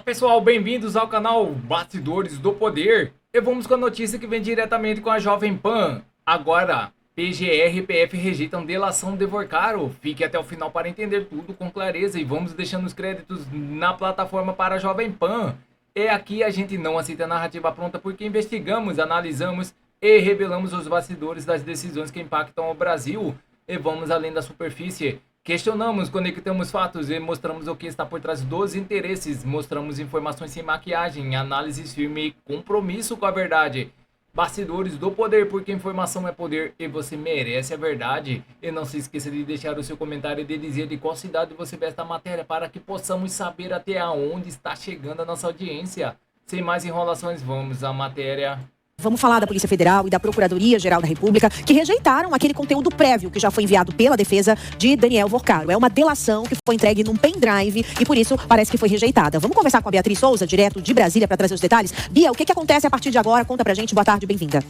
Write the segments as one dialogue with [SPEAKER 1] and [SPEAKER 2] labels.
[SPEAKER 1] Pessoal, bem-vindos ao canal Bastidores do Poder. E vamos com a notícia que vem diretamente com a Jovem Pan. Agora, PGR e PF rejeitam delação de Vorcaro. Fique até o final para entender tudo com clareza e vamos deixando os créditos na plataforma para a Jovem Pan. E aqui a gente não aceita narrativa pronta porque investigamos, analisamos e revelamos os bastidores das decisões que impactam o Brasil. E vamos além da superfície. Questionamos, conectamos fatos e mostramos o que está por trás dos interesses. Mostramos informações sem maquiagem, análises firme e compromisso com a verdade. Bastidores do Poder, porque informação é poder e você merece a verdade. E não se esqueça de deixar o seu comentário e de dizer de qual cidade você vê esta matéria para que possamos saber até onde está chegando a nossa audiência. Sem mais enrolações, vamos à matéria.
[SPEAKER 2] Vamos falar da Polícia Federal e da Procuradoria-Geral da República, que rejeitaram aquele conteúdo prévio que já foi enviado pela defesa de Daniel Vorcaro. É uma delação que foi entregue num pendrive e, por isso, parece que foi rejeitada. Vamos conversar com a Beatriz Souza, direto de Brasília, para trazer os detalhes. Bia, o que acontece a partir de agora? Conta pra gente. Boa tarde, bem-vinda.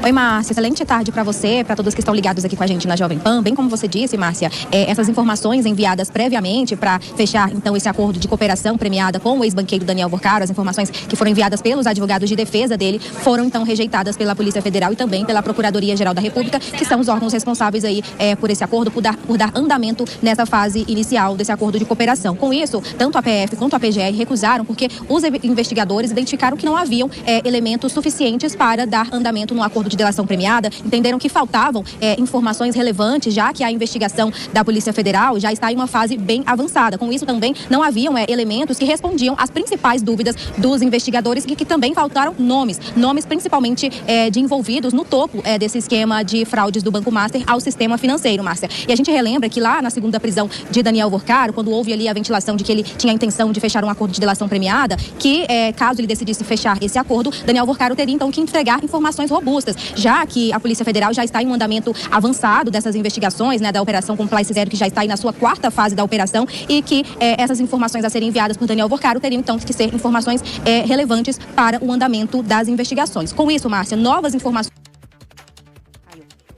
[SPEAKER 3] Oi, Márcia, excelente tarde para você, para todos que estão ligados aqui com a gente na Jovem Pan. Bem como você disse, Márcia, essas informações enviadas previamente para fechar, então, esse acordo de cooperação premiada com o ex-banqueiro Daniel Vorcaro, as informações que foram enviadas pelos advogados de defesa dele, foram, então, rejeitadas pela Polícia Federal e também pela Procuradoria-Geral da República, que são os órgãos responsáveis aí por esse acordo, por dar andamento nessa fase inicial desse acordo de cooperação. Com isso, tanto a PF quanto a PGR recusaram, porque os investigadores identificaram que não haviam elementos suficientes para dar andamento no acordo de delação premiada, entenderam que faltavam informações relevantes, já que a investigação da Polícia Federal já está em uma fase bem avançada. Com isso, também não haviam elementos que respondiam às principais dúvidas dos investigadores e que também faltaram nomes principalmente de envolvidos no topo desse esquema de fraudes do Banco Master ao sistema financeiro, Márcia. E a gente relembra que lá na segunda prisão de Daniel Vorcaro, quando houve ali a ventilação de que ele tinha a intenção de fechar um acordo de delação premiada, que caso ele decidisse fechar esse acordo, Daniel Vorcaro teria então que entregar informações robustas, já que a Polícia Federal já está em um andamento avançado dessas investigações, da Operação Compliance Zero, que já está aí na sua quarta fase da operação, e que essas informações a serem enviadas por Daniel Vorcaro teriam então que ser informações relevantes para o andamento das investigações. Com isso, Márcia, novas informações.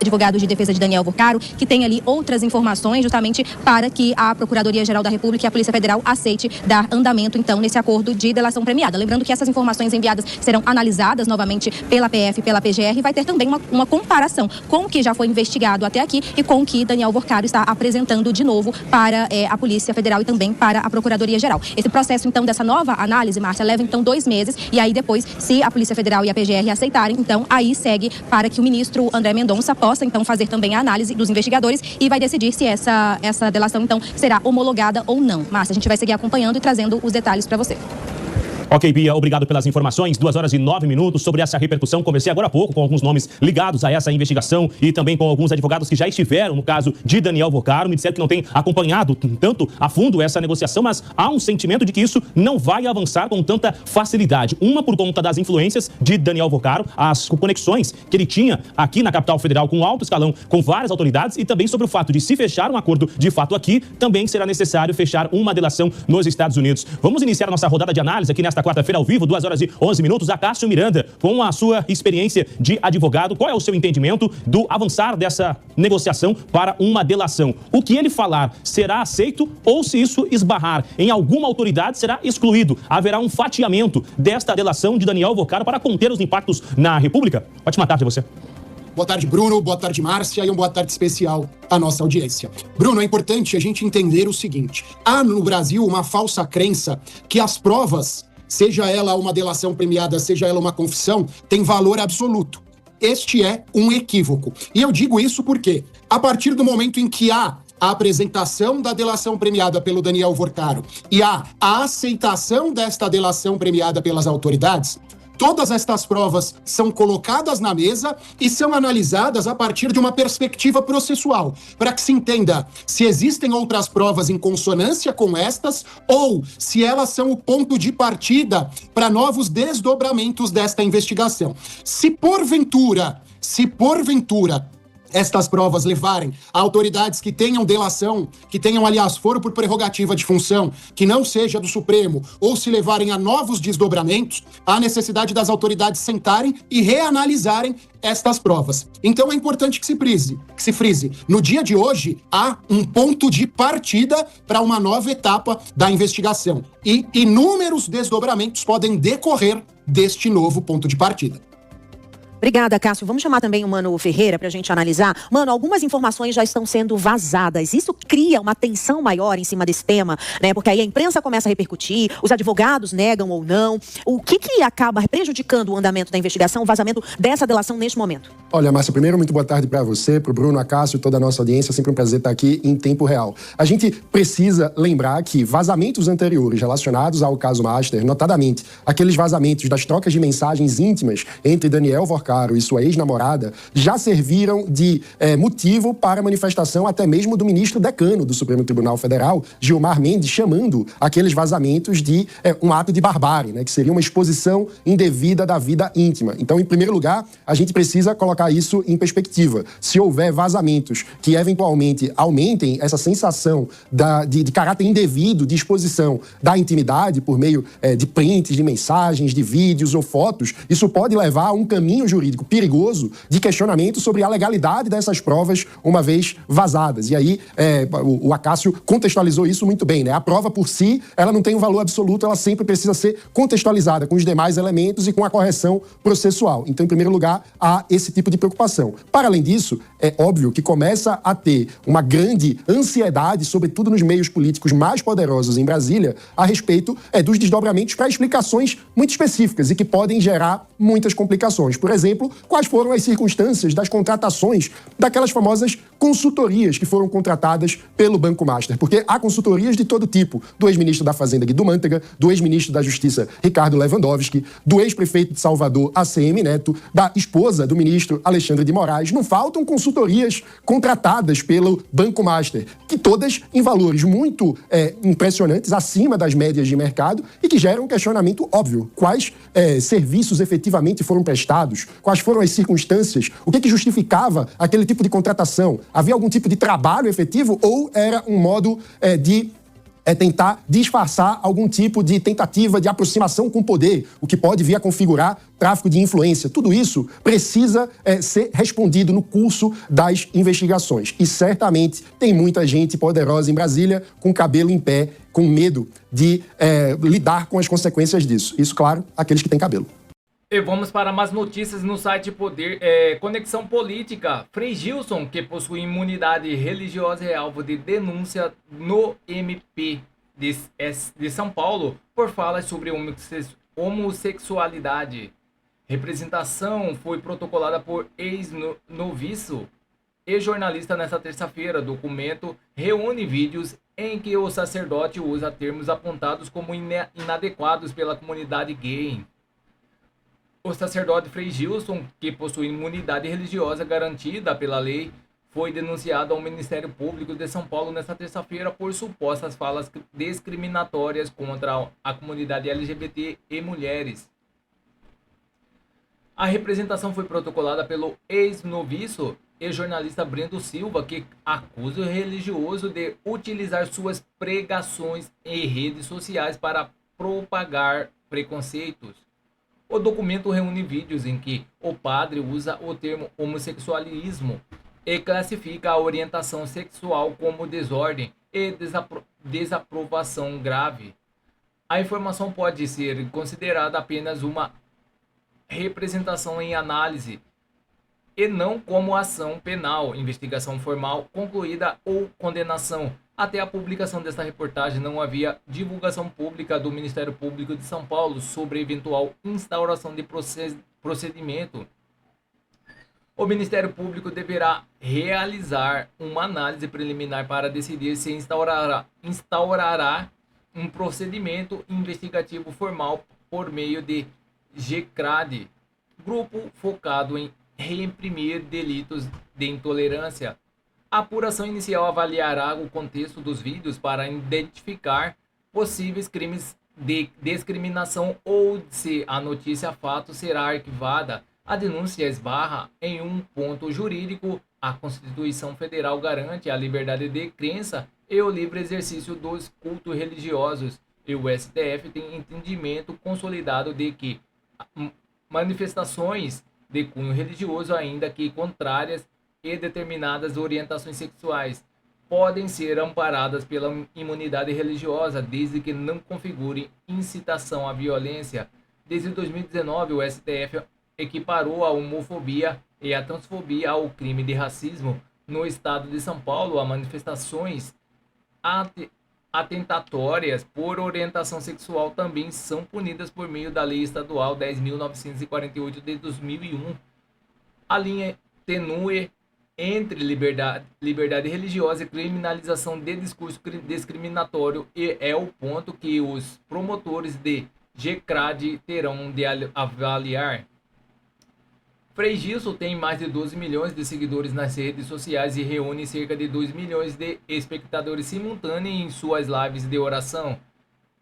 [SPEAKER 3] Advogado de defesa de Daniel Vorcaro, que tem ali outras informações justamente para que a Procuradoria-Geral da República e a Polícia Federal aceite dar andamento, então, nesse acordo de delação premiada. Lembrando que essas informações enviadas serão analisadas novamente pela PF e pela PGR e vai ter também uma comparação com o que já foi investigado até aqui e com o que Daniel Vorcaro está apresentando de novo para a Polícia Federal e também para a Procuradoria-Geral. Esse processo, então, dessa nova análise, Márcia, leva, então, 2 meses e aí depois, se a Polícia Federal e a PGR aceitarem, então, aí segue para que o ministro André Mendonça possa, então, fazer também a análise dos investigadores e vai decidir se essa delação, então, será homologada ou não. Márcia, a gente vai seguir acompanhando e trazendo os detalhes para você.
[SPEAKER 4] Ok, Bia, obrigado pelas informações. 2 horas e 9 minutos sobre essa repercussão. Conversei agora há pouco com alguns nomes ligados a essa investigação e também com alguns advogados que já estiveram no caso de Daniel Vorcaro. Me disseram que não tem acompanhado tanto a fundo essa negociação, mas há um sentimento de que isso não vai avançar com tanta facilidade. Uma por conta das influências de Daniel Vorcaro, as conexões que ele tinha aqui na capital federal com alto escalão, com várias autoridades, e também sobre o fato de, se fechar um acordo de fato aqui, também será necessário fechar uma delação nos Estados Unidos. Vamos iniciar a nossa rodada de análise aqui nesta quarta-feira ao vivo, 2 horas e 11 minutos. Acácio Miranda, com a sua experiência de advogado, qual é o seu entendimento do avançar dessa negociação para uma delação? O que ele falar será aceito ou, se isso esbarrar em alguma autoridade, será excluído? Haverá um fatiamento desta delação de Daniel Vorcaro para conter os impactos na República? Ótima tarde a você.
[SPEAKER 5] Boa tarde, Bruno. Boa tarde, Márcia. E uma boa tarde especial à nossa audiência. Bruno, é importante a gente entender o seguinte. Há no Brasil uma falsa crença que as provas, seja ela uma delação premiada, seja ela uma confissão, tem valor absoluto. Este é um equívoco. E eu digo isso porque, a partir do momento em que há a apresentação da delação premiada pelo Daniel Vorcaro e há a aceitação desta delação premiada pelas autoridades, todas estas provas são colocadas na mesa e são analisadas a partir de uma perspectiva processual, para que se entenda se existem outras provas em consonância com estas ou se elas são o ponto de partida para novos desdobramentos desta investigação. Se porventura estas provas levarem a autoridades que tenham delação, que tenham, aliás, foro por prerrogativa de função, que não seja do Supremo, ou se levarem a novos desdobramentos, há necessidade das autoridades sentarem e reanalisarem estas provas. Então é importante que se frise. No dia de hoje, há um ponto de partida para uma nova etapa da investigação. E inúmeros desdobramentos podem decorrer deste novo ponto de partida.
[SPEAKER 2] Obrigada, Cássio. Vamos chamar também o Mano Ferreira para a gente analisar. Mano, algumas informações já estão sendo vazadas. Isso cria uma tensão maior em cima desse tema, né? Porque aí a imprensa começa a repercutir, os advogados negam ou não. O que acaba prejudicando o andamento da investigação, o vazamento dessa delação neste momento?
[SPEAKER 6] Olha, Márcia, primeiro, muito boa tarde para você, para o Bruno, a Cássio, toda a nossa audiência. Sempre um prazer estar aqui em tempo real. A gente precisa lembrar que vazamentos anteriores relacionados ao caso Master, notadamente aqueles vazamentos das trocas de mensagens íntimas entre Daniel Vorcaro e sua ex-namorada, já serviram de motivo para a manifestação até mesmo do ministro decano do Supremo Tribunal Federal, Gilmar Mendes, chamando aqueles vazamentos de um ato de barbárie, né, que seria uma exposição indevida da vida íntima. Então, em primeiro lugar, a gente precisa colocar isso em perspectiva. Se houver vazamentos que eventualmente aumentem essa sensação de caráter indevido, de exposição da intimidade por meio de prints, de mensagens, de vídeos ou fotos, isso pode levar a um caminho jurídico perigoso de questionamento sobre a legalidade dessas provas uma vez vazadas. E aí o Acácio contextualizou isso muito bem, né? A prova por si, ela não tem um valor absoluto, ela sempre precisa ser contextualizada com os demais elementos e com a correção processual. Então, em primeiro lugar, há esse tipo de preocupação. Para além disso, é óbvio que começa a ter uma grande ansiedade, sobretudo nos meios políticos mais poderosos em Brasília, a respeito dos desdobramentos para explicações muito específicas e que podem gerar muitas complicações. Por exemplo, quais foram as circunstâncias das contratações daquelas famosas consultorias que foram contratadas pelo Banco Master. Porque há consultorias de todo tipo, do ex-ministro da Fazenda Guido Mantega, do ex-ministro da Justiça Ricardo Lewandowski, do ex-prefeito de Salvador ACM Neto, da esposa do ministro Alexandre de Moraes. Não faltam consultorias contratadas pelo Banco Master, que todas em valores muito impressionantes, acima das médias de mercado e que geram um questionamento óbvio. Quais serviços efetivamente foram prestados? Quais foram as circunstâncias? O que justificava aquele tipo de contratação? Havia algum tipo de trabalho efetivo ou era um modo de tentar disfarçar algum tipo de tentativa de aproximação com o poder, o que pode vir a configurar tráfico de influência? Tudo isso precisa ser respondido no curso das investigações. E certamente tem muita gente poderosa em Brasília com cabelo em pé, com medo de lidar com as consequências disso. Isso, claro, aqueles que têm cabelo.
[SPEAKER 1] E vamos para mais notícias no site Poder. Conexão Política. Frei Gilson, que possui imunidade religiosa, é alvo de denúncia no MP de São Paulo por falas sobre homossexualidade. Representação foi protocolada por ex-noviço e jornalista nesta terça-feira. Documento reúne vídeos em que o sacerdote usa termos apontados como inadequados pela comunidade gay. O sacerdote Frei Gilson, que possui imunidade religiosa garantida pela lei, foi denunciado ao Ministério Público de São Paulo nesta terça-feira por supostas falas discriminatórias contra a comunidade LGBT e mulheres. A representação foi protocolada pelo ex-noviço e jornalista Brendo Silva, que acusa o religioso de utilizar suas pregações em redes sociais para propagar preconceitos. O documento reúne vídeos em que o padre usa o termo homossexualismo e classifica a orientação sexual como desordem e desaprovação grave. A informação pode ser considerada apenas uma representação em análise e não como ação penal, investigação formal concluída ou condenação. Até a publicação desta reportagem não havia divulgação pública do Ministério Público de São Paulo sobre eventual instauração de procedimento. O Ministério Público deverá realizar uma análise preliminar para decidir se instaurará um procedimento investigativo formal por meio de GCRAD, grupo focado em reprimir delitos de intolerância. A apuração inicial avaliará o contexto dos vídeos para identificar possíveis crimes de discriminação ou se a notícia fato será arquivada. A denúncia esbarra em um ponto jurídico A Constituição Federal garante a liberdade de crença e o livre exercício dos cultos religiosos, e o STF tem entendimento consolidado de que manifestações de cunho religioso, ainda que contrárias e determinadas orientações sexuais, podem ser amparadas pela imunidade religiosa, desde que não configurem incitação à violência. Desde 2019, o STF equiparou a homofobia e a transfobia ao crime de racismo. No estado de São Paulo, as manifestações atentatórias por orientação sexual também são punidas por meio da Lei Estadual 10.948 de 2001. A linha tênue entre liberdade religiosa e criminalização de discurso discriminatório é o ponto que os promotores de GCRAD terão de avaliar. Frei Gilson tem mais de 12 milhões de seguidores nas redes sociais e reúne cerca de 2 milhões de espectadores simultâneos em suas lives de oração.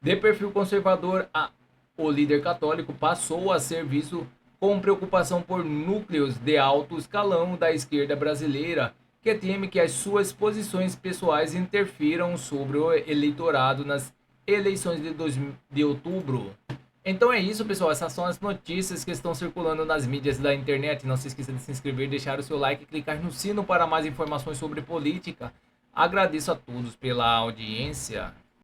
[SPEAKER 1] De perfil conservador, o líder católico passou a ser visto com preocupação por núcleos de alto escalão da esquerda brasileira, que teme que as suas posições pessoais interfiram sobre o eleitorado nas eleições de outubro. Então é isso, pessoal. Essas são as notícias que estão circulando nas mídias da internet. Não se esqueça de se inscrever, deixar o seu like e clicar no sino para mais informações sobre política. Agradeço a todos pela audiência.